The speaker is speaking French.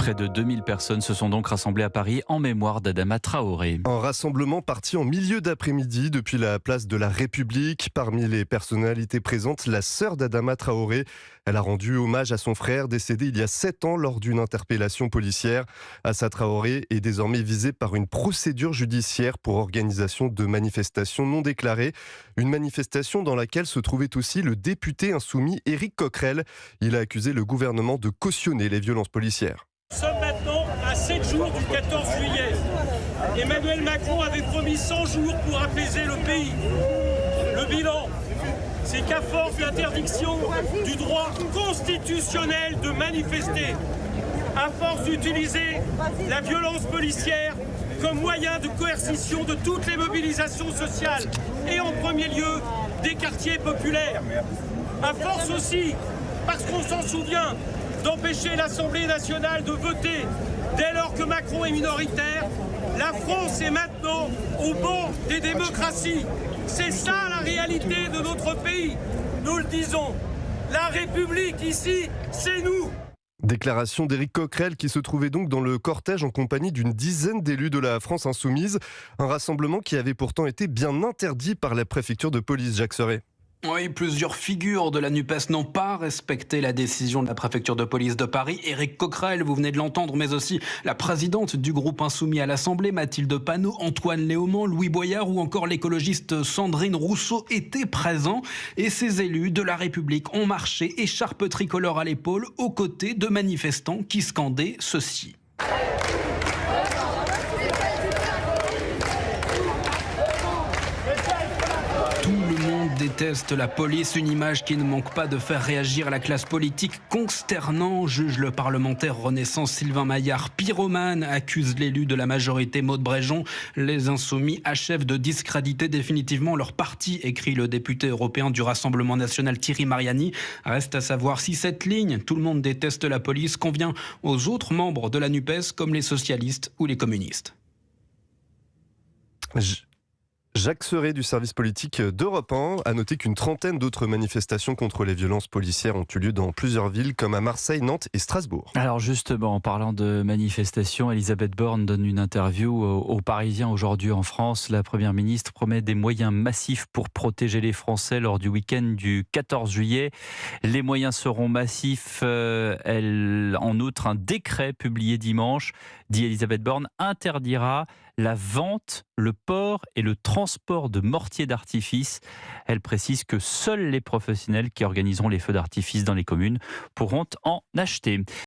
Près de 2000 personnes se sont donc rassemblées à Paris en mémoire d'Adama Traoré. Un rassemblement parti en milieu d'après-midi depuis la place de la République. Parmi les personnalités présentes, la sœur d'Adama Traoré. Elle a rendu hommage à son frère décédé il y a 7 ans lors d'une interpellation policière. Assa Traoré est désormais visé par une procédure judiciaire pour organisation de manifestations non déclarées. Une manifestation dans laquelle se trouvait aussi le député insoumis Éric Coquerel. Il a accusé le gouvernement de cautionner les violences policières. Nous sommes maintenant à 7 jours du 14 juillet. Emmanuel Macron avait promis 100 jours pour apaiser le pays. Le bilan, c'est qu'à force d'interdiction du droit constitutionnel de manifester, à force d'utiliser la violence policière comme moyen de coercition de toutes les mobilisations sociales, et en premier lieu des quartiers populaires, à force aussi, parce qu'on s'en souvient, d'empêcher l'Assemblée nationale de voter dès lors que Macron est minoritaire, la France est maintenant au banc des démocraties. C'est ça la réalité de notre pays. Nous le disons, la République ici, c'est nous. Déclaration d'Éric Coquerel qui se trouvait donc dans le cortège en compagnie d'une dizaine d'élus de la France insoumise. Un rassemblement qui avait pourtant été bien interdit par la préfecture de police, Jacques Serret. Oui, plusieurs figures de la NUPES n'ont pas respecté la décision de la préfecture de police de Paris. Éric Coquerel, vous venez de l'entendre, mais aussi la présidente du groupe insoumis à l'Assemblée, Mathilde Panot, Antoine Léaumont, Louis Boyard ou encore l'écologiste Sandrine Rousseau étaient présents. Et ces élus de la République ont marché, écharpe tricolore à l'épaule, aux côtés de manifestants qui scandaient ceci. Déteste la police, une image qui ne manque pas de faire réagir la classe politique. Consternant, juge le parlementaire Renaissance Sylvain Maillard. Pyromane, accuse l'élu de la majorité Maud Bréjon. Les insoumis achèvent de discréditer définitivement leur parti, écrit le député européen du Rassemblement national Thierry Mariani. Reste à savoir si cette ligne, tout le monde déteste la police, convient aux autres membres de la NUPES comme les socialistes ou les communistes. Jacques Serret du service politique d'Europe 1 a noté qu'une trentaine d'autres manifestations contre les violences policières ont eu lieu dans plusieurs villes comme à Marseille, Nantes et Strasbourg. Alors justement, en parlant de manifestations, Elisabeth Borne donne une interview aux Parisiens aujourd'hui en France. La Première ministre promet des moyens massifs pour protéger les Français lors du week-end du 14 juillet. Les moyens seront massifs. En outre, un décret publié dimanche, dit Elisabeth Borne, interdira la vente, le port et le transport de mortiers d'artifice. Elle précise que seuls les professionnels qui organiseront les feux d'artifice dans les communes pourront en acheter.